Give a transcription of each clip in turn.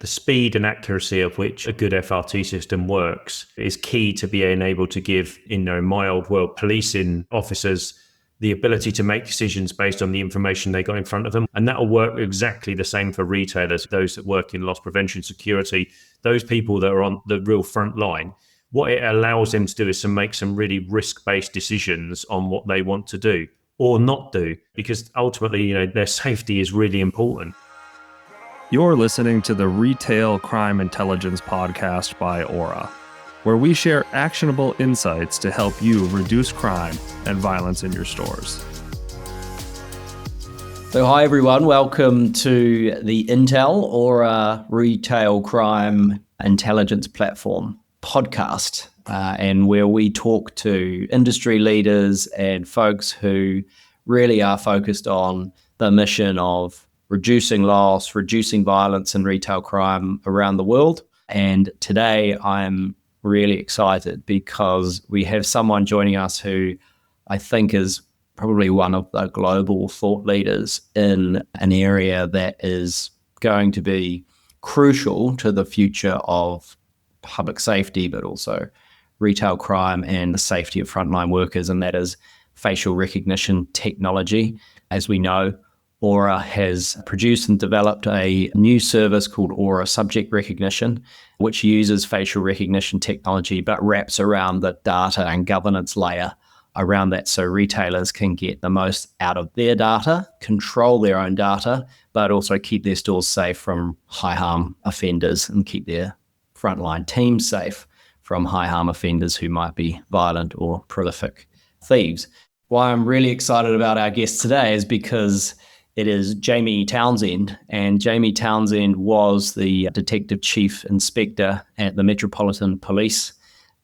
The speed and accuracy of which a good FRT system works is key to being able to give, in my old world, policing officers the ability to make decisions based on the information they got in front of them. And that'll work exactly the same for retailers, those that work in loss prevention, security, those people that are on the real front line. What it allows them to do is to make some really risk-based decisions on what they want to do or not do, because ultimately, their safety is really important. You're listening to the Retail Crime Intelligence Podcast by Aura, where we share actionable insights to help you reduce crime and violence in your stores. So hi everyone, welcome to the Intel Aura Retail Crime Intelligence Platform podcast, and where we talk to industry leaders and folks who really are focused on the mission of reducing loss, reducing violence and retail crime around the world. And today I'm really excited because we have someone joining us who I think is probably one of the global thought leaders in an area that is going to be crucial to the future of public safety, but also retail crime and the safety of frontline workers, and that is facial recognition technology. As we know, Aura has produced and developed a new service called Aura Subject Recognition, which uses facial recognition technology but wraps around the data and governance layer around that so retailers can get the most out of their data, control their own data, but also keep their stores safe from high harm offenders and keep their frontline teams safe from high harm offenders who might be violent or prolific thieves. Why I'm really excited about our guest today is because it is Jamie Townsend, and Jamie Townsend was the Detective Chief Inspector at the Metropolitan Police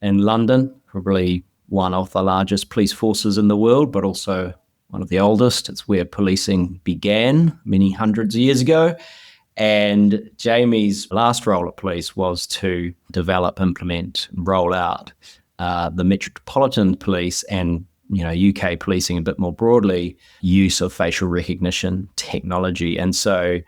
in London, probably one of the largest police forces in the world, but also one of the oldest. It's where policing began many hundreds of years ago. And Jamie's last role at police was to develop, implement, roll out the Metropolitan Police and UK policing a bit more broadly, use of facial recognition technology. And so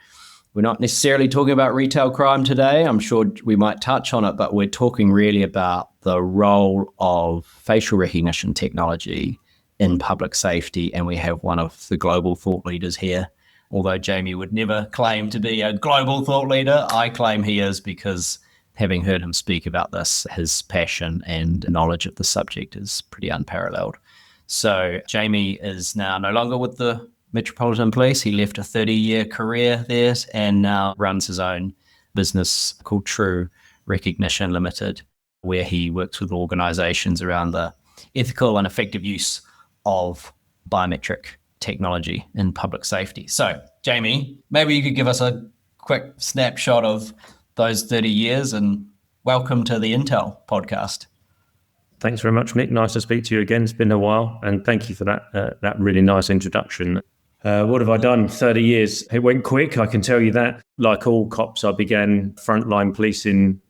we're not necessarily talking about retail crime today. I'm sure we might touch on it, but we're talking really about the role of facial recognition technology in public safety. And we have one of the global thought leaders here. Although Jamie would never claim to be a global thought leader, I claim he is, because having heard him speak about this, his passion and knowledge of the subject is pretty unparalleled. So Jamie is now no longer with the Metropolitan Police. He left a 30-year career there and now runs his own business called True Recognition Ltd, where he works with organizations around the ethical and effective use of biometric technology in public safety. So Jamie, maybe you could give us a quick snapshot of those 30 years, and welcome to the Intel podcast. Thanks very much, Nick. Nice to speak to you again. It's been a while, and thank you for that really nice introduction. What have I done? 30 years. It went quick, I can tell you that. Like all cops, I began frontline policing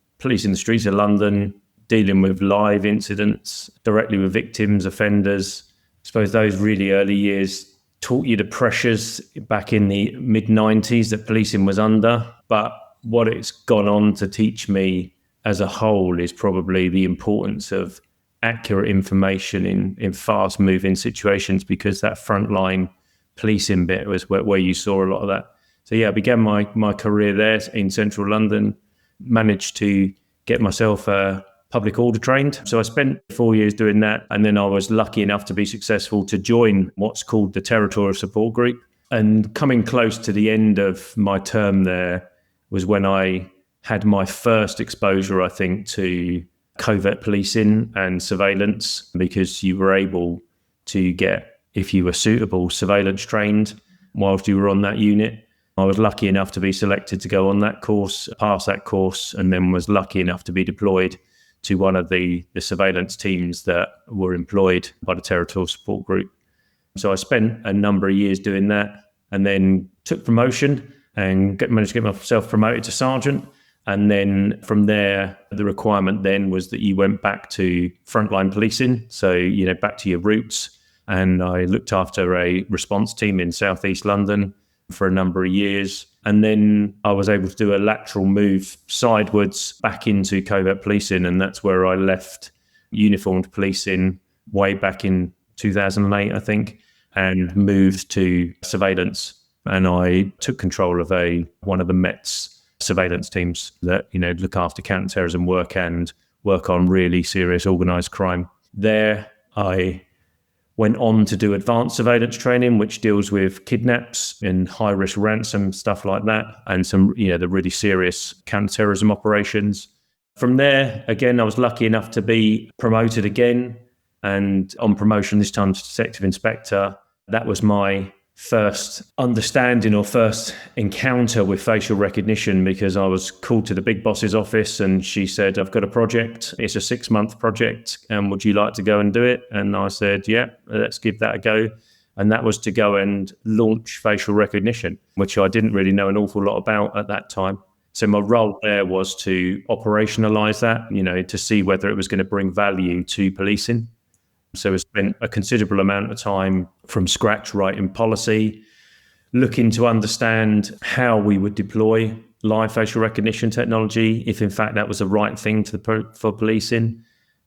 the streets of London, dealing with live incidents, directly with victims, offenders. I suppose those really early years taught you the pressures back in the mid-90s that policing was under. But what it's gone on to teach me as a whole is probably the importance of accurate information in fast-moving situations, because that frontline policing bit was where you saw a lot of that. So yeah, I began my career there in central London, managed to get myself public order trained. So I spent 4 years doing that, and then I was lucky enough to be successful to join what's called the Territorial Support Group. And coming close to the end of my term there was when I had my first exposure, I think, to covert policing and surveillance, because you were able to get, if you were suitable, surveillance trained whilst you were on that unit. I was lucky enough to be selected to go on that course, pass that course, and then was lucky enough to be deployed to one of the surveillance teams that were employed by the Territorial Support Group. So I spent a number of years doing that, and then took promotion and managed to get myself promoted to sergeant. And then from there, the requirement then was that you went back to frontline policing. So, back to your roots. And I looked after a response team in Southeast London for a number of years. And then I was able to do a lateral move sidewards back into covert policing. And that's where I left uniformed policing way back in 2008, I think, and moved to surveillance. And I took control of one of the Met's surveillance teams that, look after counterterrorism work and work on really serious organised crime. There, I went on to do advanced surveillance training, which deals with kidnaps and high-risk ransom, stuff like that, and some, the really serious counterterrorism operations. From there, again, I was lucky enough to be promoted again, and on promotion this time to detective inspector. That was my first understanding or first encounter with facial recognition, because I was called to the big boss's office and she said, I've got a project. It's a 6-month project. And would you like to go and do it? And I said, yeah, let's give that a go. And that was to go and launch facial recognition, which I didn't really know an awful lot about at that time. So my role there was to operationalize that, to see whether it was going to bring value to policing. So I spent a considerable amount of time from scratch writing policy, looking to understand how we would deploy live facial recognition technology, if in fact that was the right thing for policing,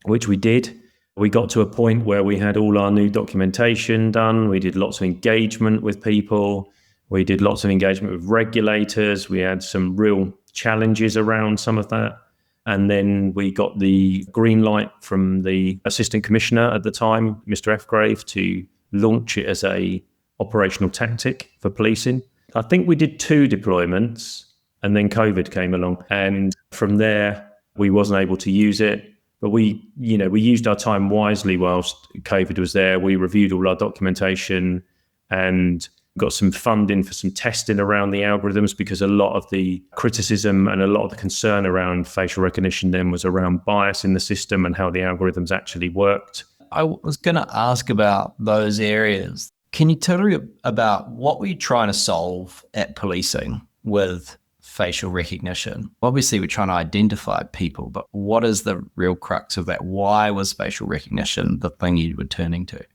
which we did. We got to a point where we had all our new documentation done. We did lots of engagement with people. We did lots of engagement with regulators. We had some real challenges around some of that. And then we got the green light from the assistant commissioner at the time, Mr. Fgrave, to launch it as a operational tactic for policing. I think we did 2 deployments and then COVID came along. And from there, we wasn't able to use it. But we used our time wisely whilst COVID was there. We reviewed all our documentation and got some funding for some testing around the algorithms, because a lot of the criticism and a lot of the concern around facial recognition then was around bias in the system and how the algorithms actually worked. I was going to ask about those areas. Can you tell me about what were you trying to solve at policing with facial recognition? Obviously, we're trying to identify people, but what is the real crux of that? Why was facial recognition the thing you were turning to?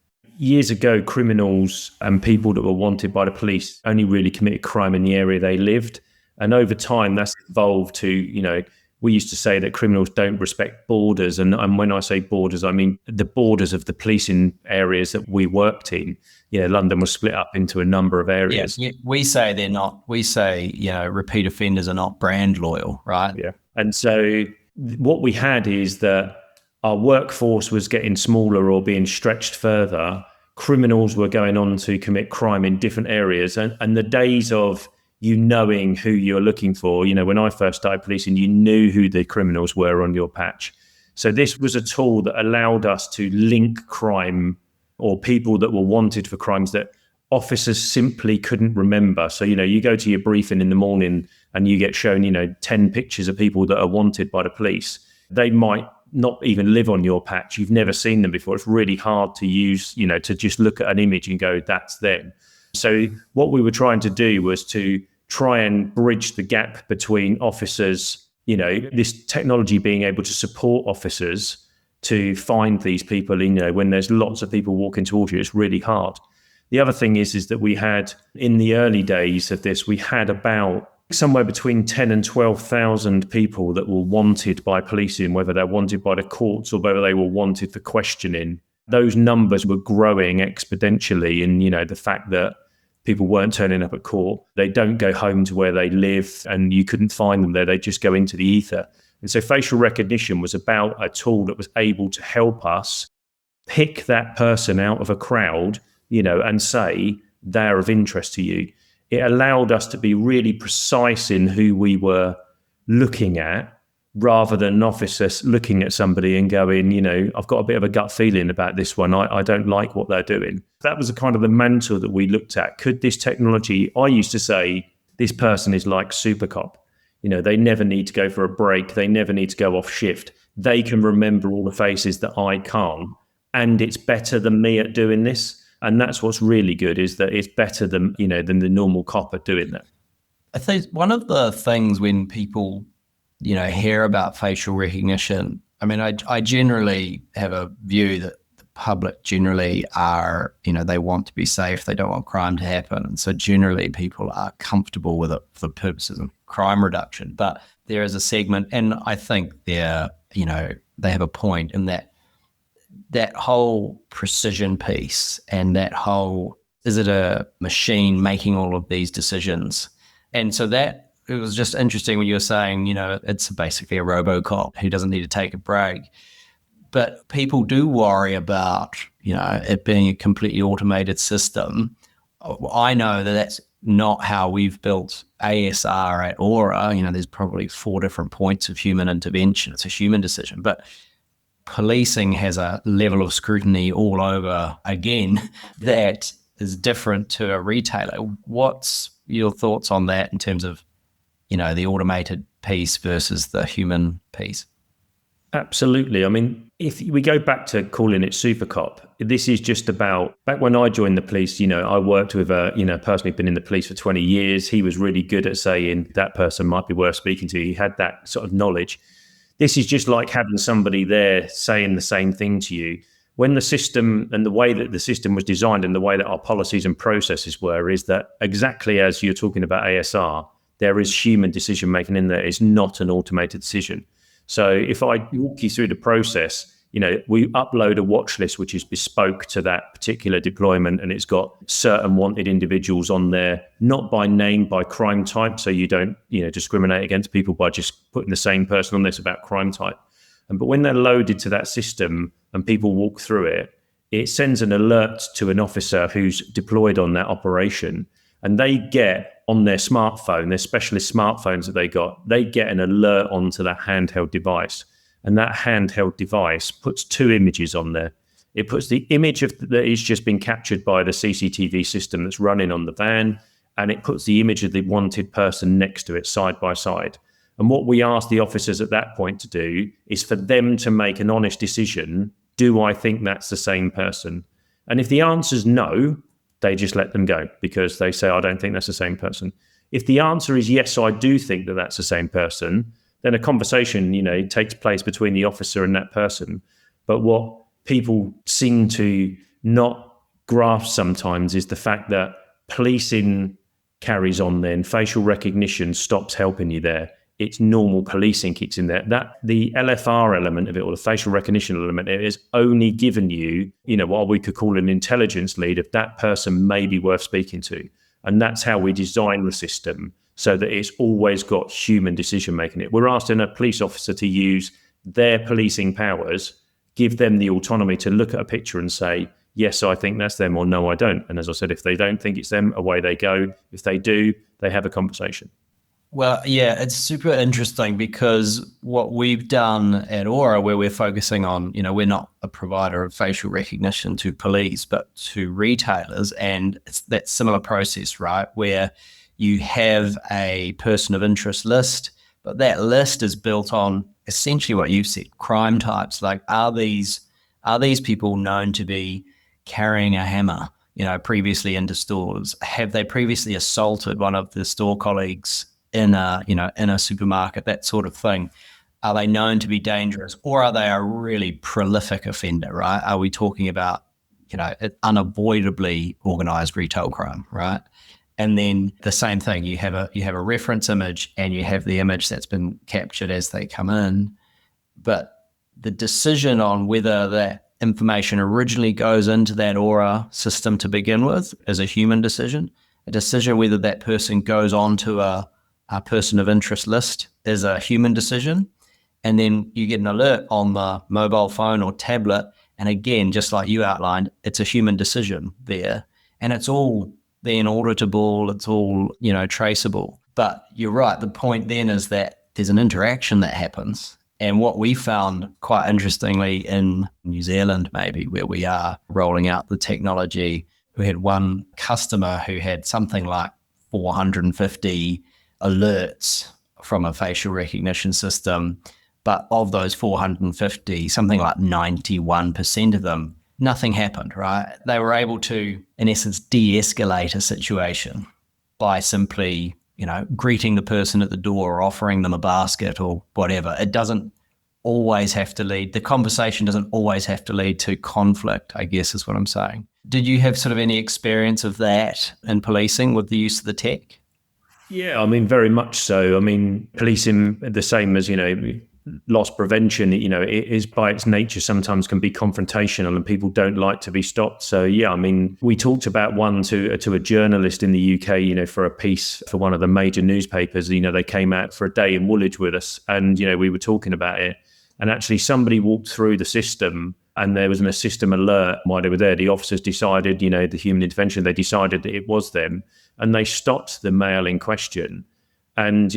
Years ago, criminals and people that were wanted by the police only really committed crime in the area they lived. And over time, that's evolved to, we used to say that criminals don't respect borders. And when I say borders, I mean the borders of the policing areas that we worked in. London was split up into a number of areas. Yeah, we say they're not. We say, repeat offenders are not brand loyal, right? Yeah. And so what we had is that our workforce was getting smaller or being stretched further. Criminals were going on to commit crime in different areas. And the days of you knowing who you're looking for, when I first started policing, you knew who the criminals were on your patch. So this was a tool that allowed us to link crime or people that were wanted for crimes that officers simply couldn't remember. So, you go to your briefing in the morning and you get shown, 10 pictures of people that are wanted by the police. They might not even live on your patch. You've never seen them before. It's really hard to use, to just look at an image and go, that's them. So what we were trying to do was to try and bridge the gap between officers, this technology being able to support officers to find these people, when there's lots of people walking towards you, it's really hard. The other thing is that we had, in the early days of this, we had about somewhere between 10 and 12,000 people that were wanted by policing, whether they're wanted by the courts or whether they were wanted for questioning. Those numbers were growing exponentially. And, the fact that people weren't turning up at court, they don't go home to where they live and you couldn't find them there. They just go into the ether. And so facial recognition was about a tool that was able to help us pick that person out of a crowd, and say they're of interest to you. It allowed us to be really precise in who we were looking at, rather than an officer looking at somebody and going, I've got a bit of a gut feeling about this one. I don't like what they're doing. That was kind of the mantle that we looked at. Could this technology, I used to say, this person is like super cop. They never need to go for a break. They never need to go off shift. They can remember all the faces that I can't. And it's better than me at doing this. And that's what's really good, is that it's better than the normal cop at doing that. I think one of the things when people, hear about facial recognition, I mean, I generally have a view that the public generally are, they want to be safe. They don't want crime to happen. And so generally people are comfortable with it for the purposes of crime reduction. But there is a segment, and I think they have a point in that whole precision piece and that whole, is it a machine making all of these decisions? And so that, it was just interesting when you were saying, it's basically a RoboCop who doesn't need to take a break. But people do worry about, it being a completely automated system. I know that that's not how we've built ASR at Aura. There's probably 4 different points of human intervention. It's a human decision. But policing has a level of scrutiny all over again that is different to a retailer. What's your thoughts on that in terms of, the automated piece versus the human piece? Absolutely. I mean, if we go back to calling it super cop, this is just about, back when I joined the police, I worked with a person who'd been in the police for 20 years. He was really good at saying that person might be worth speaking to. He had that sort of knowledge. This is just like having somebody there saying the same thing to you. When the system and the way that the system was designed and the way that our policies and processes were, is that exactly as you're talking about ASR, there is human decision making in there. It's not an automated decision. So if I walk you through the process, we upload a watch list which is bespoke to that particular deployment, and it's got certain wanted individuals on there, not by name, by crime type. So you don't, discriminate against people by just putting the same person on this about crime type. But when they're loaded to that system and people walk through it, it sends an alert to an officer who's deployed on that operation, and they get on their smartphone, their specialist smartphones that they get an alert onto that handheld device. And that handheld device puts 2 images on there. It puts the image that is just been captured by the CCTV system that's running on the van, and it puts the image of the wanted person next to it side by side. And what we ask the officers at that point to do is for them to make an honest decision. Do I think that's the same person? And if the answer is no, they just let them go because they say, I don't think that's the same person. If the answer is yes, I do think that that's the same person, then a conversation, takes place between the officer and that person. But what people seem to not grasp sometimes is the fact that policing carries on then. Facial recognition stops helping you there. It's normal policing kicks in there. That the LFR element of it, or the facial recognition element, it is only given you, what we could call an intelligence lead if that person may be worth speaking to. And that's how we design the system, so that it's always got human decision making it. We're asking a police officer to use their policing powers, give them the autonomy to look at a picture and say, yes, I think that's them, or no, I don't. And as I said, if they don't think it's them, away they go. If they do, they have a conversation. Well, yeah, it's super interesting because what we've done at Aura, where we're focusing on, we're not a provider of facial recognition to police, but to retailers. And it's that similar process, right? Where you have a person of interest list, but that list is built on essentially what you've said, crime types. Like, are these people known to be carrying a hammer, previously into stores? Have they previously assaulted one of the store colleagues in a supermarket, that sort of thing? Are they known to be dangerous, or are they a really prolific offender, right? Are we talking about, unavoidably organized retail crime, right? And then the same thing, you have a reference image and you have the image that's been captured as they come in. But the decision on whether that information originally goes into that Aura system to begin with is a human decision. A decision whether that person goes on to a person of interest list is a human decision. And then you get an alert on the mobile phone or tablet. And again, just like you outlined, it's a human decision there. And it's all then auditable, it's all, traceable. But you're right, the point then is that there's an interaction that happens. And what we found quite interestingly in New Zealand, maybe, where we are rolling out the technology, we had one customer who had something like 450 alerts from a facial recognition system. But of those 450, something like 91% of them, nothing happened, right? They were able to, in essence, de-escalate a situation by simply, greeting the person at the door or offering them a basket or whatever. It doesn't always have to lead, the conversation doesn't always have to lead to conflict, I guess is what I'm saying. Did you have sort of any experience of that in policing with the use of the tech? Yeah, I mean, very much so. I mean, policing, the same as, loss prevention, it is by its nature sometimes can be confrontational and people don't like to be stopped. So, yeah, I mean, we talked about one to a journalist in the UK, for a piece for one of the major newspapers. They came out for a day in Woolwich with us and, we were talking about it. And actually somebody walked through the system and there was a system alert while they were there. The officers decided, the human intervention, they decided that it was them and they stopped the male in question. And,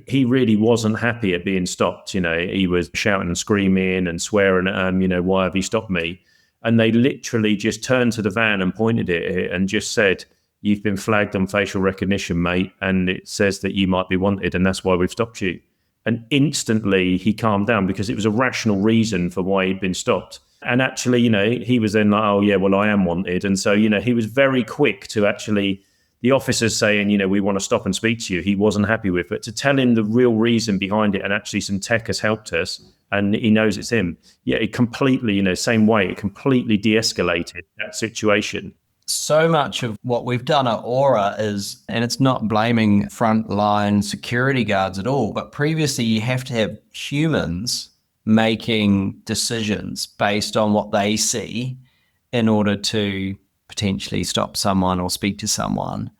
he really wasn't happy at being stopped. He was shouting and screaming and swearing at why have you stopped me? And they literally just turned to the van and pointed at it and just said, you've been flagged on facial recognition, mate. And it says that you might be wanted and that's why we've stopped you. And instantly he calmed down because it was a rational reason for why he'd been stopped. And actually, he was then like, oh, yeah, well, I am wanted. And so, he was very quick to actually, the officers saying, we want to stop and speak to you, he wasn't happy with it. To tell him the real reason behind it and actually some tech has helped us and he knows it's him. Yeah, it completely, same way, it completely de-escalated that situation. So much of what we've done at Aura is, and it's not blaming frontline security guards at all, but previously you have to have humans making decisions based on what they see in order to potentially stop someone or speak to someone.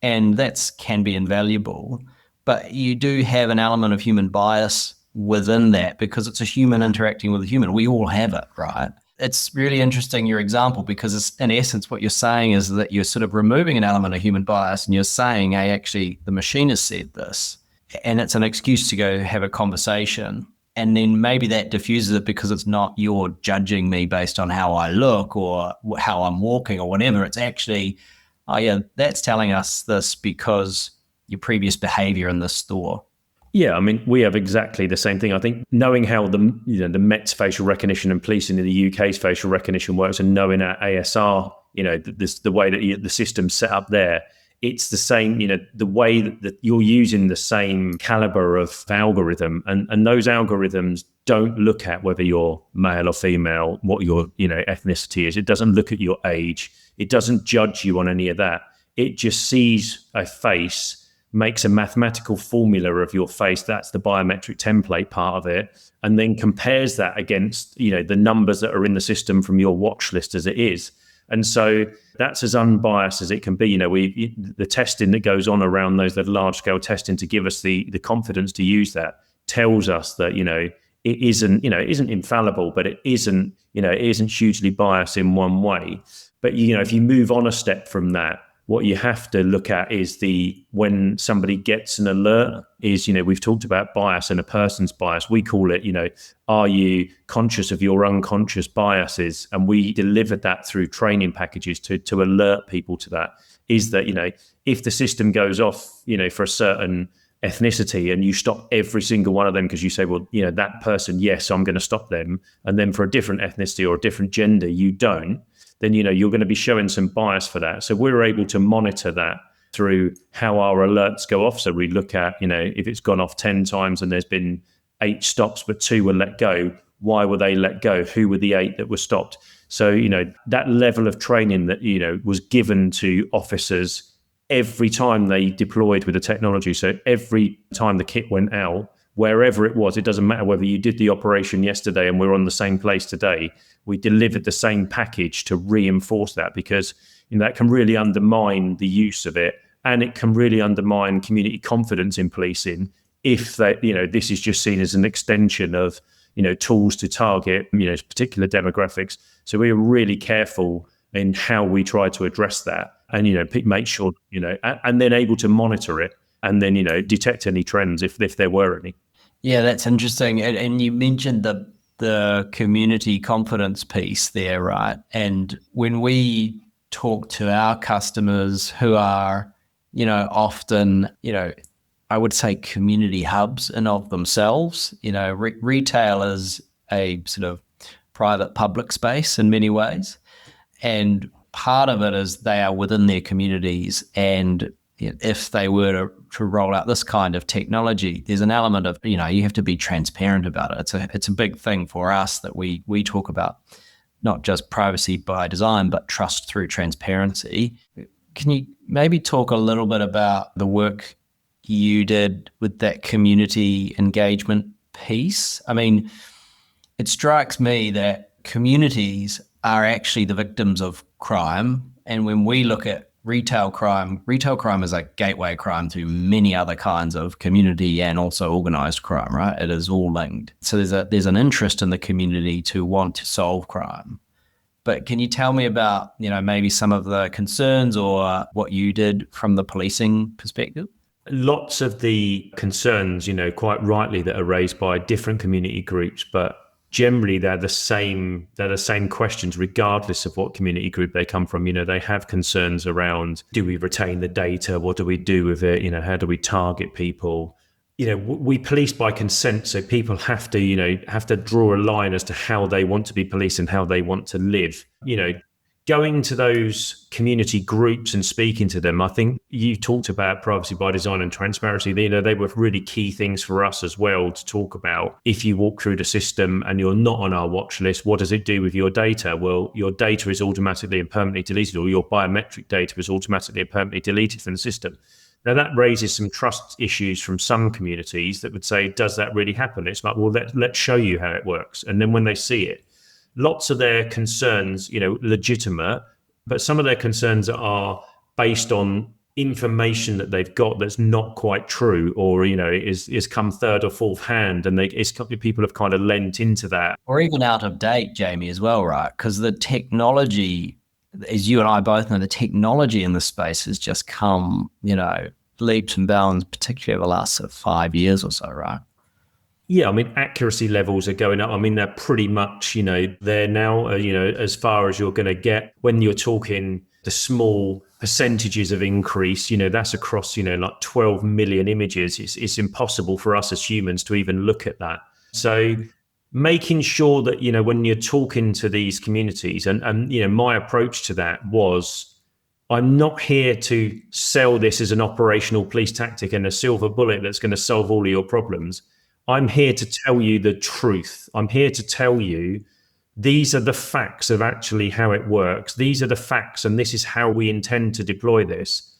And that can be invaluable. But you do have an element of human bias within that because it's a human interacting with a human. We all have it, right? It's really interesting, your example, because it's, in essence, what you're saying is that you're sort of removing an element of human bias and you're saying, hey, actually, the machine has said this. And it's an excuse to go have a conversation. And then maybe that diffuses it because it's not you're judging me based on how I look or how I'm walking or whatever. It's actually, oh yeah, that's telling us this because your previous behavior in this store. Yeah, I mean, we have exactly the same thing. I think knowing how the Met's facial recognition and policing in the UK's facial recognition works and knowing our ASR, the way that the system's set up there, it's the same, the way that you're using the same caliber of algorithm and those algorithms don't look at whether you're male or female, what your, ethnicity is. It doesn't look at your age. It doesn't judge you on any of that. It just sees a face, makes a mathematical formula of your face. That's the biometric template part of it. And then compares that against, the numbers that are in the system from your watch list as it is. And so that's as unbiased as it can be. The testing that goes on around those, that large scale testing to give us the confidence to use that tells us that, it isn't infallible, but it isn't hugely biased in one way. But, if you move on a step from that, what you have to look at is when somebody gets an alert is, we've talked about bias and a person's bias. We call it, are you conscious of your unconscious biases? And we delivered that through training packages to alert people to that. Is that, if the system goes off, for a certain ethnicity and you stop every single one of them because you say, well, that person, yes, I'm going to stop them. And then for a different ethnicity or a different gender, you don't. Then, you're going to be showing some bias for that. So we're able to monitor that through how our alerts go off. So we look at, if it's gone off 10 times and there's been 8 stops, but 2 were let go, why were they let go? Who were the 8 that were stopped? So, that level of training that, was given to officers every time they deployed with the technology. So every time the kit went out, wherever it was, it doesn't matter whether you did the operation yesterday and we're on the same place today, we delivered the same package to reinforce that because that can really undermine the use of it and it can really undermine community confidence in policing if this is just seen as an extension of, tools to target, particular demographics. So we are really careful in how we try to address that and, make sure, and then able to monitor it and then, detect any trends if there were any. Yeah, that's interesting. And you mentioned the community confidence piece there, right? And when we talk to our customers who are, often, I would say community hubs in of themselves, retail is a sort of private public space in many ways. And part of it is they are within their communities. And if they were to to roll out this kind of technology, there's an element of, you have to be transparent about it. It's a big thing for us that we talk about, not just privacy by design, but trust through transparency. Can you maybe talk a little bit about the work you did with that community engagement piece? I mean, it strikes me that communities are actually the victims of crime. And when we look at retail crime is a gateway crime to many other kinds of community and also organized crime, right? It is all linked. So there's an interest in the community to want to solve crime. But can you tell me about, maybe some of the concerns or what you did from the policing perspective? Lots of the concerns, quite rightly, that are raised by different community groups, but generally they're the same questions regardless of what community group they come from. They have concerns around, do we retain the data? What do we do with it? How do we target people? We police by consent, so people have to draw a line as to how they want to be policed and how they want to live. Going to those community groups and speaking to them, I think you talked about privacy by design and transparency. They were really key things for us as well to talk about. If you walk through the system and you're not on our watch list, what does it do with your data? Well, your data is automatically and permanently deleted, or your biometric data is automatically and permanently deleted from the system. Now, that raises some trust issues from some communities that would say, does that really happen? It's like, well, let's show you how it works. And then when they see it, lots of their concerns, legitimate, but some of their concerns are based on information that they've got that's not quite true, or, is come third or fourth hand. And people have kind of lent into that. Or even out of date, Jamie, as well, right? Because the technology, as you and I both know, the technology in this space has just come, leaps and bounds, particularly over the last 5 years or so, right? Yeah, accuracy levels are going up. They're pretty much, they're now, as far as you're going to get when you're talking the small percentages of increase, that's across, like 12 million images. It's impossible for us as humans to even look at that. So making sure that, when you're talking to these communities and my approach to that was, I'm not here to sell this as an operational police tactic and a silver bullet that's going to solve all of your problems. I'm here to tell you the truth. I'm here to tell you these are the facts of actually how it works. These are the facts, and this is how we intend to deploy this.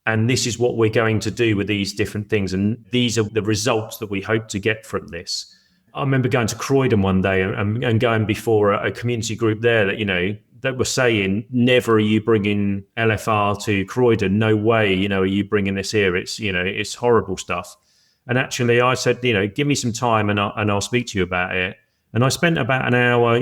And this is what we're going to do with these different things. And these are the results that we hope to get from this. I remember going to Croydon one day and going before a community group there that, that were saying, never are you bringing LFR to Croydon. No way, are you bringing this here? It's, it's horrible stuff. And actually I said, give me some time and I'll speak to you about it. And I spent about an hour,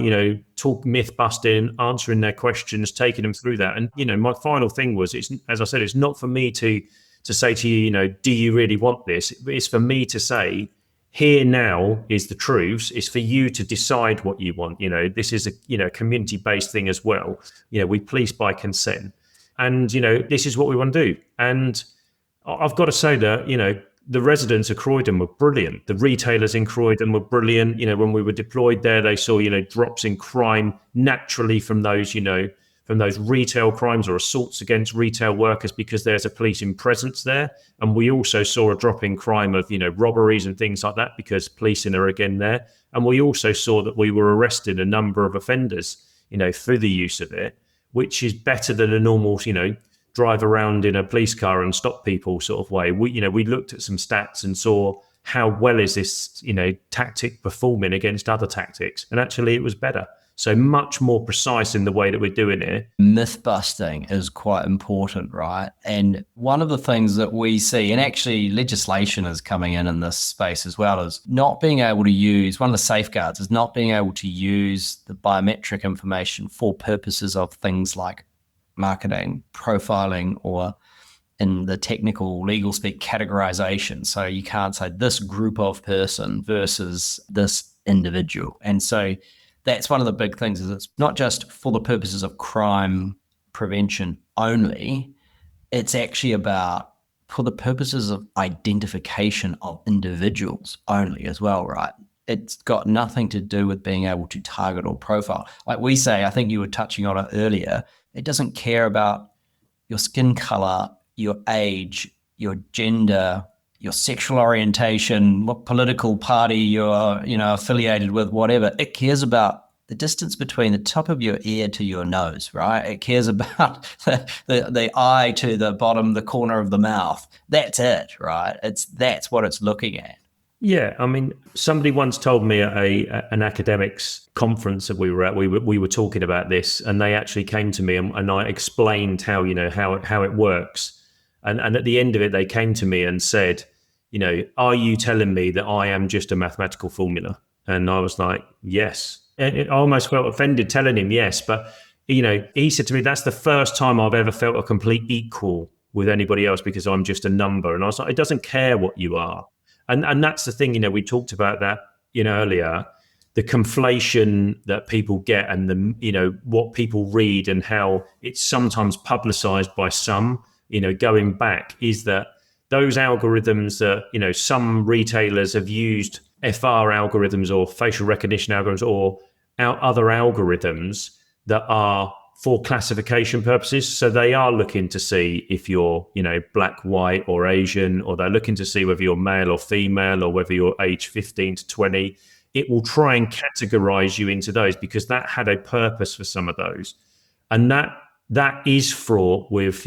talk myth busting, answering their questions, taking them through that. And, my final thing was, as I said, it's not for me to say to you, do you really want this? It's for me to say, here now is the truths. It's for you to decide what you want. This is a, community-based thing as well. We police by consent. And, this is what we want to do. And I've got to say that, the residents of Croydon were brilliant. The retailers in Croydon were brilliant. When we were deployed there, they saw, drops in crime naturally from those, from those retail crimes or assaults against retail workers, because there's a policing presence there. And we also saw a drop in crime of, robberies and things like that, because policing are again there. And we also saw that we were arresting a number of offenders, through the use of it, which is better than a normal, drive around in a police car and stop people sort of way. We looked at some stats and saw how well is this, tactic performing against other tactics. And actually it was better. So much more precise in the way that we're doing it. Myth busting is quite important, right? And one of the things that we see, and actually legislation is coming in this space as well, is not being able to use, one of the safeguards is not being able to use the biometric information for purposes of things like marketing, profiling, or in the technical legal speak, categorization. So you can't say this group of person versus this individual. And so that's one of the big things, is it's not just for the purposes of crime prevention only, it's actually about for the purposes of identification of individuals only as well, right? It's got nothing to do with being able to target or profile. Like we say, I think you were touching on it earlier, it doesn't care about your skin color, your age, your gender, your sexual orientation, what political party you're, affiliated with, whatever. It cares about the distance between the top of your ear to your nose, right? It cares about the eye to the bottom, the corner of the mouth. That's it, right? That's what it's looking at. Yeah, I mean, somebody once told me at an academics conference that we were at, we were talking about this, and they actually came to me and I explained how it works, and at the end of it, they came to me and said, are you telling me that I am just a mathematical formula? And I was like, yes. And I almost felt offended telling him yes, but he said to me, that's the first time I've ever felt a complete equal with anybody else because I'm just a number. And I was like, it doesn't care what you are. And that's the thing, we talked about that, earlier, the conflation that people get and what people read and how it's sometimes publicized by some, going back, is that those algorithms that, some retailers have used FR algorithms or facial recognition algorithms or other algorithms that are for classification purposes. So they are looking to see if you're, black, white, or Asian, or they're looking to see whether you're male or female, or whether you're age 15 to 20. It will try and categorize you into those because that had a purpose for some of those. And that is fraught with,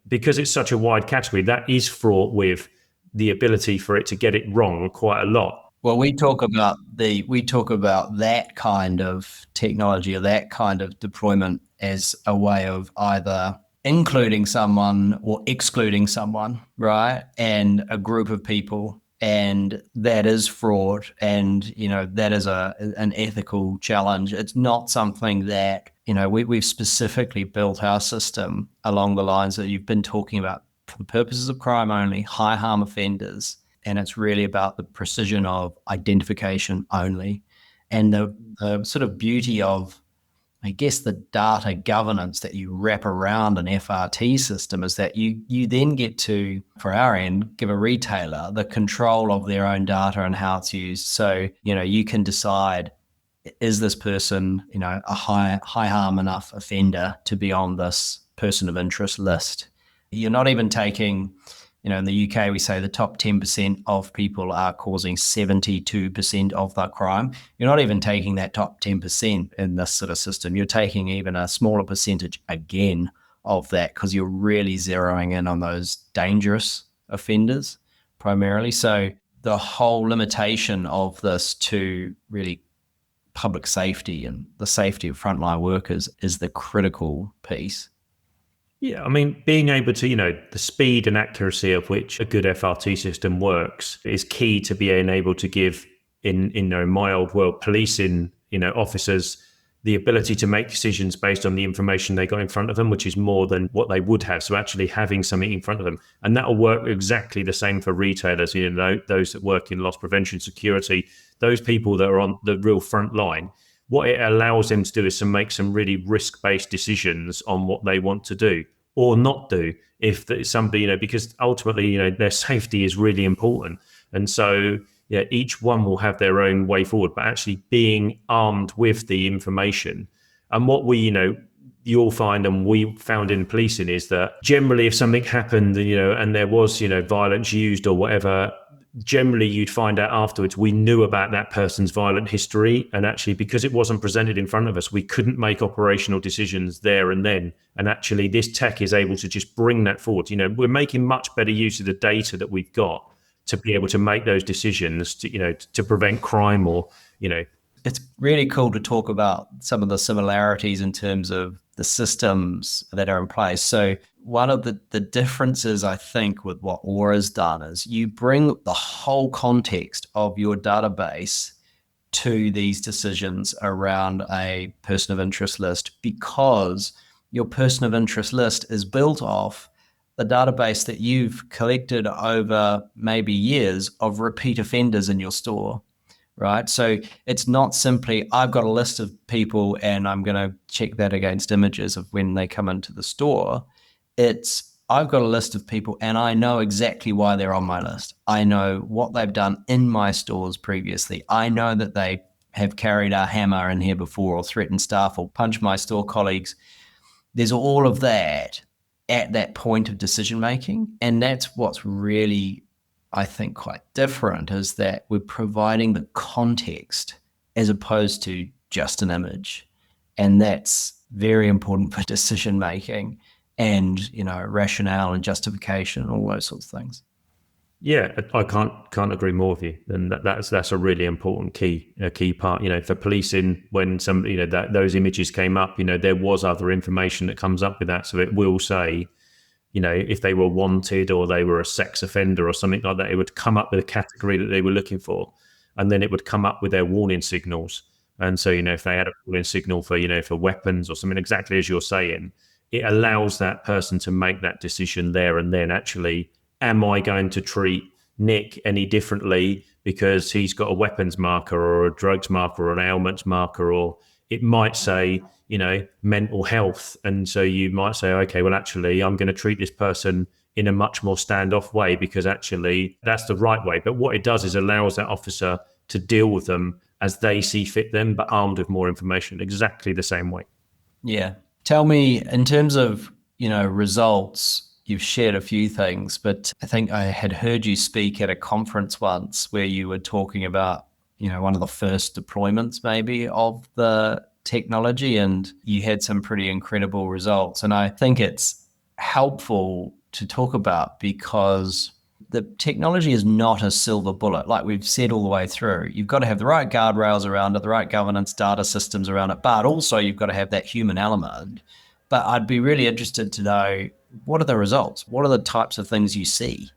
because it's such a wide category, that is fraught with the ability for it to get it wrong quite a lot. Well, we talk about that kind of technology or that kind of deployment as a way of either including someone or excluding someone, right? And a group of people, and that is fraud, and that is an ethical challenge. It's not something that we've specifically built our system along the lines that you've been talking about for the purposes of crime only, high harm offenders. And it's really about the precision of identification only. And the sort of beauty of, I guess, the data governance that you wrap around an FRT system is that you then get to, for our end, give a retailer the control of their own data and how it's used. So, you can decide, is this person, a high harm enough offender to be on this person of interest list? You're not even taking... in the UK, we say the top 10% of people are causing 72% of the crime. You're not even taking that top 10% in this sort of system. You're taking even a smaller percentage again of that because you're really zeroing in on those dangerous offenders primarily. So the whole limitation of this to really public safety and the safety of frontline workers is the critical piece. Yeah, I mean, being able to, the speed and accuracy of which a good FRT system works is key to being able to give, in my old world, policing, officers the ability to make decisions based on the information they got in front of them, which is more than what they would have. So actually having something in front of them. And that will work exactly the same for retailers, those that work in loss prevention, security, those people that are on the real front line. What it allows them to do is to make some really risk-based decisions on what they want to do or not do if somebody, because ultimately, their safety is really important. And so, each one will have their own way forward, but actually being armed with the information. And what you'll find, and we found in policing, is that generally if something happened, and there was, violence used or whatever, generally you'd find out afterwards we knew about that person's violent history, and actually because it wasn't presented in front of us, we couldn't make operational decisions there and then. And actually this tech is able to just bring that forward. We're making much better use of the data that we've got to be able to make those decisions to prevent crime or. It's really cool to talk about some of the similarities in terms of the systems that are in place. So one of the differences, I think, with what Aura's done is you bring the whole context of your database to these decisions around a person of interest list, because your person of interest list is built off the database that you've collected over maybe years of repeat offenders in your store. Right. So it's not simply, I've got a list of people and I'm going to check that against images of when they come into the store. It's, I've got a list of people and I know exactly why they're on my list. I know what they've done in my stores previously. I know that they have carried a hammer in here before or threatened staff or punched my store colleagues. There's all of that. at that point of decision making. And that's what's really, I think, quite different, is that we're providing the context as opposed to just an image. And that's very important for decision making and, rationale and justification and all those sorts of things. Yeah, I can't agree more with you. And that's a really important key part. For policing, when those images came up, there was other information that comes up with that. So it will say, if they were wanted or they were a sex offender or something like that, it would come up with a category that they were looking for, and then it would come up with their warning signals. And so, if they had a warning signal for weapons or something, exactly as you're saying, it allows that person to make that decision there and then. Actually, am I going to treat Nick any differently because he's got a weapons marker or a drugs marker or an ailments marker? Or it might say, mental health. And so you might say, okay, well, actually, I'm going to treat this person in a much more standoff way because actually that's the right way. But what it does is allows that officer to deal with them as they see fit them, but armed with more information, exactly the same way. Yeah. Tell me, in terms of, results, you've shared a few things, but I think I had heard you speak at a conference once where you were talking about, one of the first deployments maybe of the technology, and you had some pretty incredible results. And I think it's helpful to talk about because the technology is not a silver bullet. Like we've said all the way through, you've got to have the right guardrails around it, the right governance data systems around it, but also you've got to have that human element. But I'd be really interested to know, what are the results? What are the types of things you see?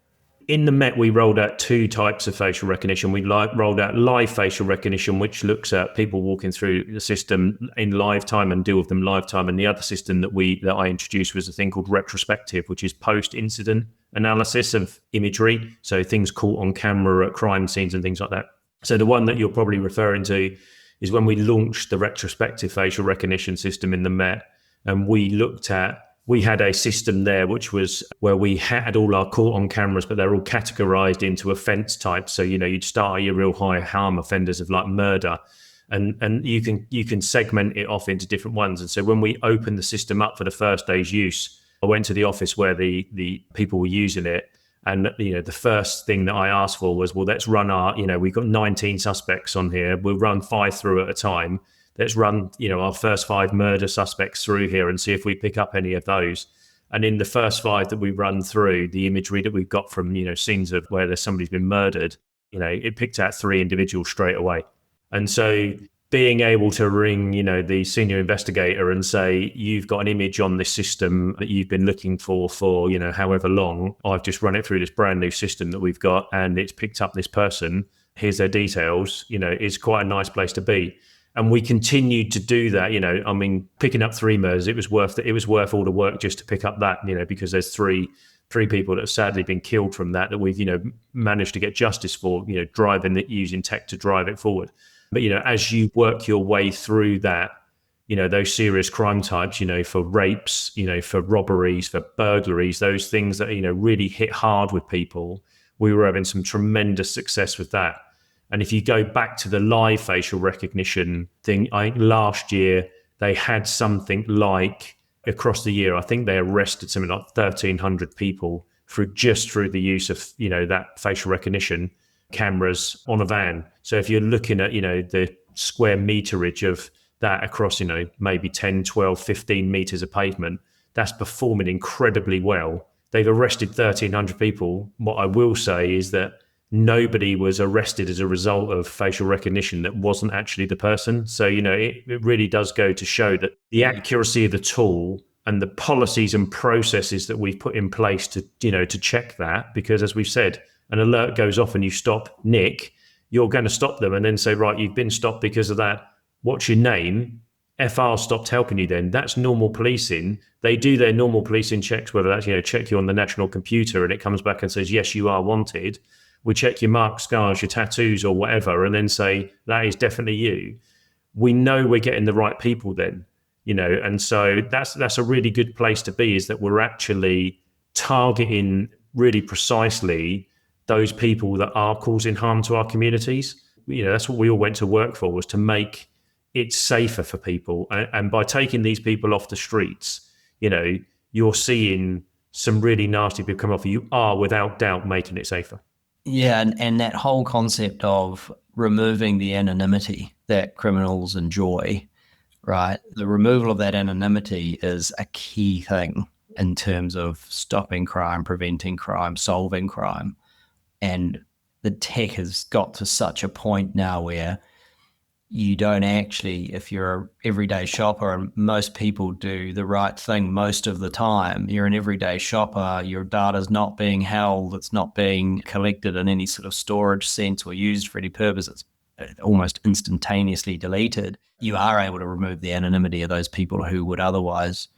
In the Met, we rolled out two types of facial recognition. We rolled out live facial recognition, which looks at people walking through the system in live time and deal with them live time. And the other system that I introduced was a thing called retrospective, which is post-incident analysis of imagery. So things caught on camera at crime scenes and things like that. So the one that you're probably referring to is when we launched the retrospective facial recognition system in the Met. And we had a system there, which was where we had all our caught on cameras, but they're all categorized into offense types. So, you'd start your real high harm offenders of like murder, and you can segment it off into different ones. And so when we opened the system up for the first day's use, I went to the office where the people were using it. And, the first thing that I asked for was, well, let's run we've got 19 suspects on here. We'll run 5 through at a time. Let's run, our first 5 murder suspects through here and see if we pick up any of those. And in the first 5 that we run through, the imagery that we've got from, scenes of where somebody's been murdered, it picked out 3 individuals straight away. And so being able to ring, the senior investigator and say, you've got an image on this system that you've been looking for, however long, I've just run it through this brand new system that we've got and it's picked up this person, here's their details, is quite a nice place to be. And we continued to do that, picking up 3 murders, it was worth all the work just to pick up that, because there's three people that have sadly been killed from that we've, managed to get justice for, using tech to drive it forward. But, as you work your way through that, those serious crime types, for rapes, for robberies, for burglaries, those things that, really hit hard with people, we were having some tremendous success with that. And if you go back to the live facial recognition thing, I think last year they had something like, across the year, I think they arrested something like 1,300 people through the use of, that facial recognition cameras on a van. So if you're looking at, the square meterage of that across, maybe 10, 12, 15 meters of pavement, that's performing incredibly well. They've arrested 1,300 people. What I will say is that nobody was arrested as a result of facial recognition that wasn't actually the person. So, it really does go to show that the accuracy of the tool and the policies and processes that we've put in place to check that, because as we've said, an alert goes off and you stop Nick, you're going to stop them and then say, right, you've been stopped because of that. What's your name? FR stopped helping you then. That's normal policing. They do their normal policing checks, whether that's, check you on the national computer and it comes back and says, yes, you are wanted. We check your marks, scars, your tattoos or whatever, and then say, that is definitely you. We know we're getting the right people then, and so that's a really good place to be, is that we're actually targeting really precisely those people that are causing harm to our communities. That's what we all went to work for, was to make it safer for people. And by taking these people off the streets, you're seeing some really nasty people come off, you are without doubt making it safer. Yeah, and that whole concept of removing the anonymity that criminals enjoy, right? The removal of that anonymity is a key thing in terms of stopping crime, preventing crime, solving crime. And the tech has got to such a point now where you don't actually, if you're an everyday shopper, and most people do the right thing most of the time, you're an everyday shopper, your data's not being held, it's not being collected in any sort of storage sense or used for any purposes, almost instantaneously deleted. You are able to remove the anonymity of those people who would otherwise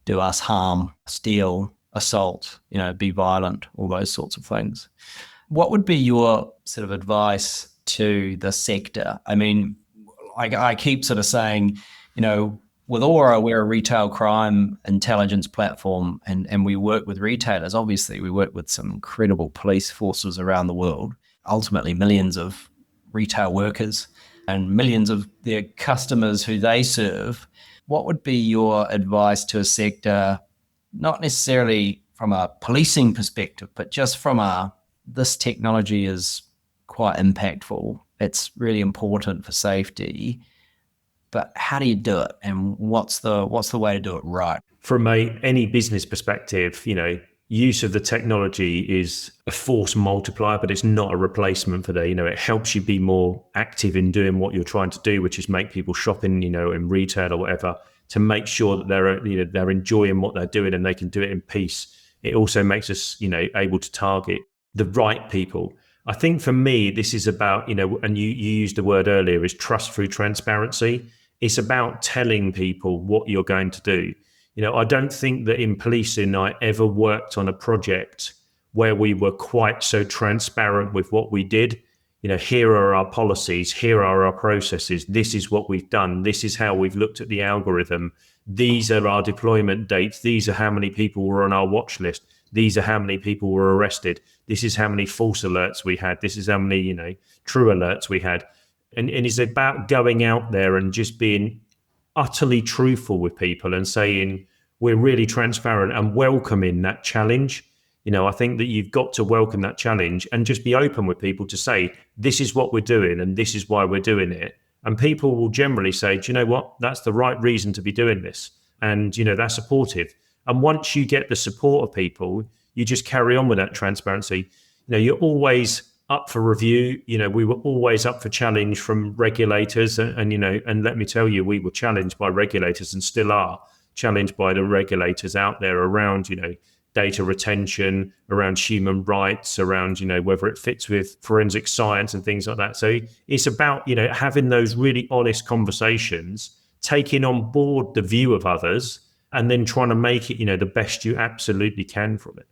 do us harm, steal, assault, be violent, all those sorts of things. What would be your sort of advice to the sector? I mean, I keep sort of saying, with Aura, we're a retail crime intelligence platform, and we work with retailers. Obviously, we work with some incredible police forces around the world, ultimately millions of retail workers and millions of their customers who they serve. What would be your advice to a sector, not necessarily from a policing perspective, but just from this technology is quite impactful. It's really important for safety, but how do you do it, and what's the way to do it right? From any business perspective, use of the technology is a force multiplier, but it's not a replacement for that. It helps you be more active in doing what you're trying to do, which is make people shop in retail or whatever, to make sure that they're enjoying what they're doing and they can do it in peace. It also makes us, able to target the right people. I think for me, this is about, and you used the word earlier, is trust through transparency. It's about telling people what you're going to do. I don't think that in policing I ever worked on a project where we were quite so transparent with what we did. Here are our policies, here are our processes, this is what we've done, this is how we've looked at the algorithm, these are our deployment dates, these are how many people were on our watch list, these are how many people were arrested, this is how many false alerts we had, this is how many true alerts we had. And it's about going out there and just being utterly truthful with people and saying we're really transparent and welcoming that challenge. I think that you've got to welcome that challenge and just be open with people to say, this is what we're doing and this is why we're doing it. And people will generally say, do you know what? That's the right reason to be doing this. And, they're supportive. And once you get the support of people, you just carry on with that transparency. You're always up for review. We were always up for challenge from regulators. And let me tell you, we were challenged by regulators and still are challenged by the regulators out there around, data retention, around human rights, around, whether it fits with forensic science and things like that. So it's about, having those really honest conversations, taking on board the view of others, and then trying to make it, the best you absolutely can from it.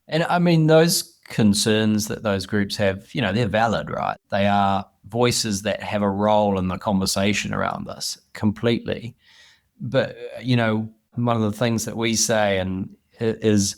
And I mean, those concerns that those groups have, they're valid, right? They are voices that have a role in the conversation around this completely. But, one of the things that we say is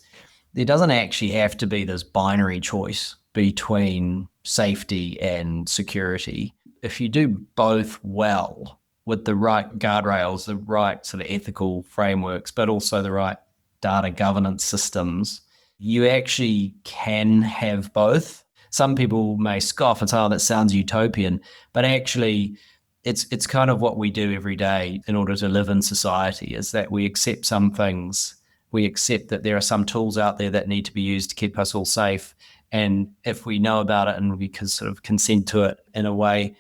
there doesn't actually have to be this binary choice between safety and security. If you do both well with the right guardrails, the right sort of ethical frameworks, but also the right data governance systems, you actually can have both. Some people may scoff and say, oh, that sounds utopian, but actually it's kind of what we do every day in order to live in society, is that we accept some things. We accept that there are some tools out there that need to be used to keep us all safe. And if we know about it and we can sort of consent to it in a way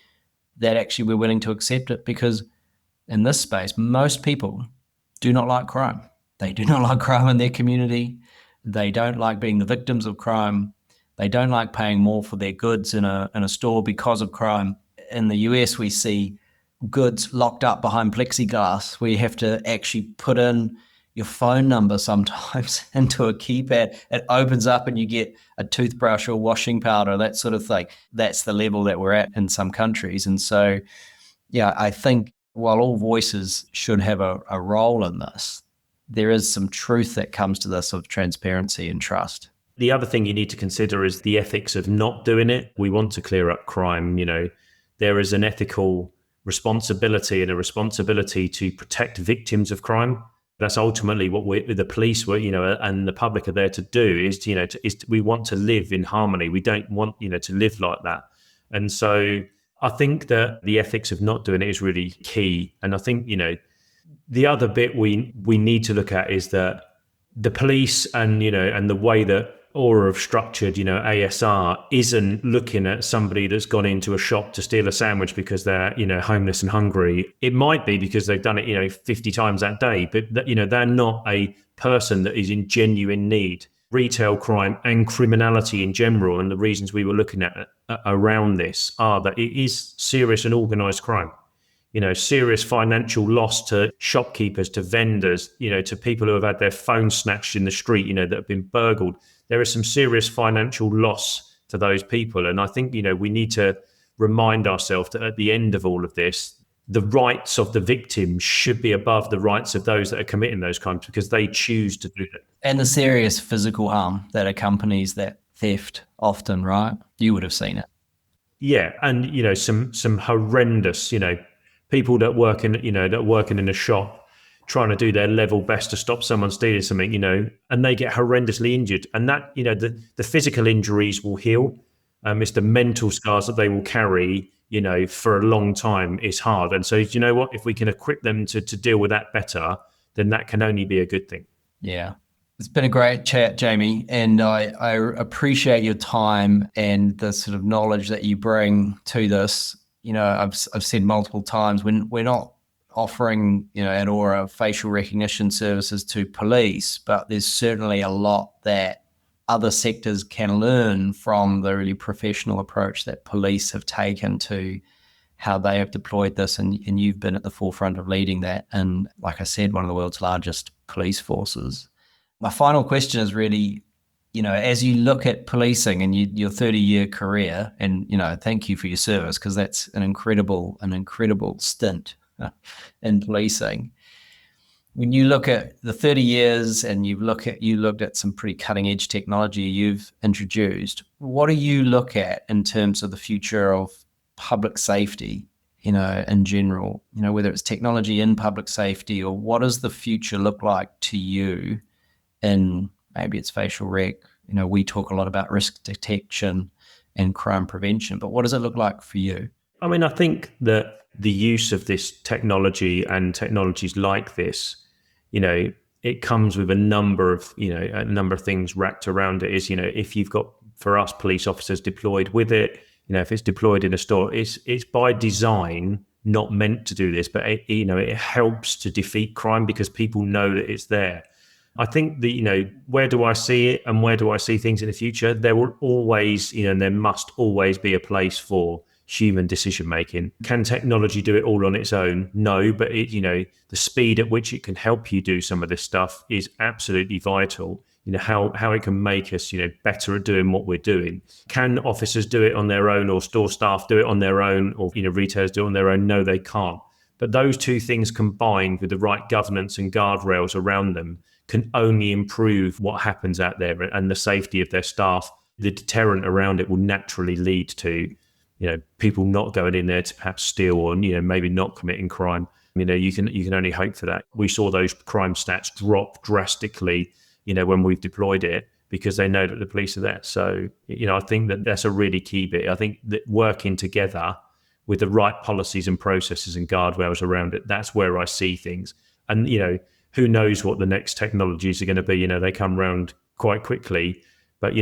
that actually we're willing to accept it, because in this space, most people do not like crime. They do not like crime in their community. They don't like being the victims of crime. They don't like paying more for their goods in a store because of crime. In the US, we see goods locked up behind plexiglass where you have to actually put in your phone number sometimes into a keypad. It opens up and you get a toothbrush or washing powder, that sort of thing. That's the level that we're at in some countries. And so, yeah, I think while all voices should have a role in this, there is some truth that comes to this of transparency and trust. The other thing you need to consider is the ethics of not doing it. We want to clear up crime. There is an ethical responsibility and a responsibility to protect victims of crime. That's ultimately what the police were, and the public are there to do we want to live in harmony. We don't want, to live like that. And so I think that the ethics of not doing it is really key. And I think, the other bit we need to look at is that the police and the way that Aura have structured, ASR isn't looking at somebody that's gone into a shop to steal a sandwich because they're, homeless and hungry. It might be because they've done it, 50 times that day, but they're not a person that is in genuine need. Retail crime and criminality in general, and the reasons we were looking at around this are that it is serious and organised crime. Serious financial loss to shopkeepers, to vendors, to people who have had their phones snatched in the street, that have been burgled. There is some serious financial loss to those people. And I think, we need to remind ourselves that at the end of all of this, the rights of the victims should be above the rights of those that are committing those crimes because they choose to do it. And the serious physical harm that accompanies that theft often, right? You would have seen it. Yeah. And, some horrendous, people that working in a shop trying to do their level best to stop someone stealing something, and they get horrendously injured. And that, the physical injuries will heal. It's the mental scars that they will carry, for a long time is hard. And so, you know what? If we can equip them to deal with that better, then that can only be a good thing. Yeah. It's been a great chat, Jamie, and I appreciate your time and the sort of knowledge that you bring to this. I've said multiple times, when we're not offering, at Aura facial recognition services to police, but there's certainly a lot that other sectors can learn from the really professional approach that police have taken to how they have deployed this. And you've been at the forefront of leading that. And like I said, one of the world's largest police forces. My final question is really, as you look at policing and your 30-year career, and, thank you for your service, because that's an incredible stint in policing. When you look at the 30 years and you looked at some pretty cutting edge technology you've introduced, what do you look at in terms of the future of public safety, in general, whether it's technology in public safety, or what does the future look like to you in maybe it's facial rec? We talk a lot about risk detection and crime prevention, but what does it look like for you? I mean, I think that the use of this technology and technologies like this, it comes with a number of things wrapped around it. Is, if you've got, for us, police officers deployed with it, if it's deployed in a store, it's by design not meant to do this, but it helps to defeat crime because people know that it's there. I think that, where do I see it and where do I see things in the future? There will always, and there must always be a place for human decision making. Can technology do it all on its own? No, but the speed at which it can help you do some of this stuff is absolutely vital. How it can make us, better at doing what we're doing. Can officers do it on their own, or store staff do it on their own, or retailers do it on their own? No, they can't. But those two things combined with the right governance and guardrails around them can only improve what happens out there and the safety of their staff. The deterrent around it will naturally lead to, people not going in there to perhaps steal or, maybe not committing crime. You can only hope for that. We saw those crime stats drop drastically, when we've deployed it, because they know that the police are there. So, I think that that's a really key bit. I think that working together with the right policies and processes and guardrails around it, that's where I see things. And, who knows what the next technologies are going to be? They come around quite quickly. But,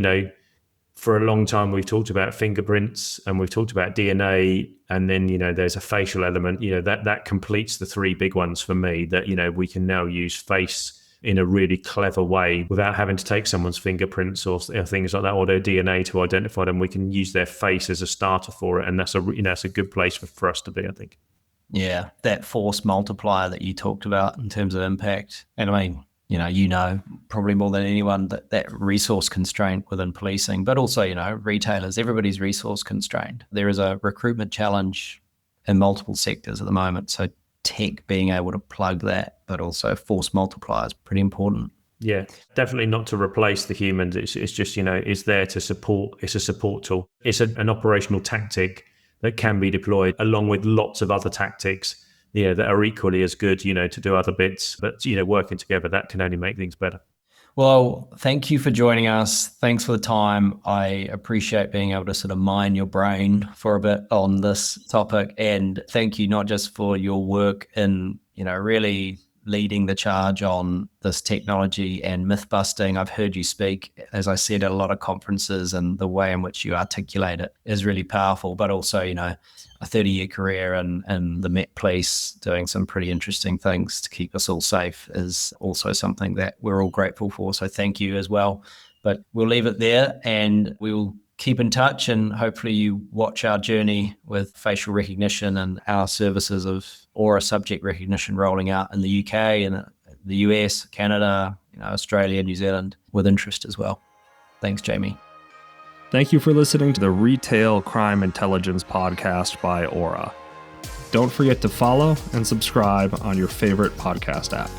for a long time, we've talked about fingerprints and we've talked about DNA. And then, there's a facial element, that completes the three big ones for me, that, we can now use face in a really clever way without having to take someone's fingerprints or things like that, or their DNA to identify them. We can use their face as a starter for it. And that's a good place for us to be, I think. Yeah, that force multiplier that you talked about in terms of impact. And I mean, probably more than anyone that resource constraint within policing, but also, retailers, everybody's resource constrained. There is a recruitment challenge in multiple sectors at the moment. So tech being able to plug that, but also force multiplier is pretty important. Yeah, definitely not to replace the humans. It's just, it's there to support. It's a support tool. It's an operational tactic that can be deployed along with lots of other tactics that are equally as good, to do other bits. But, working together, that can only make things better. Well, thank you for joining us. Thanks for the time. I appreciate being able to sort of mine your brain for a bit on this topic. And thank you not just for your work in, really leading the charge on this technology and myth busting. I've heard you speak, as I said, at a lot of conferences, and the way in which you articulate it is really powerful, but also, a 30-year career in the Met Police doing some pretty interesting things to keep us all safe is also something that we're all grateful for. So thank you as well. But we'll leave it there, and we'll keep in touch, and hopefully you watch our journey with facial recognition and our services of Aura subject recognition rolling out in the UK and the US, Canada, Australia, New Zealand with interest as well. Thanks, Jamie. Thank you for listening to the Retail Crime Intelligence podcast by Aura. Don't forget to follow and subscribe on your favorite podcast app.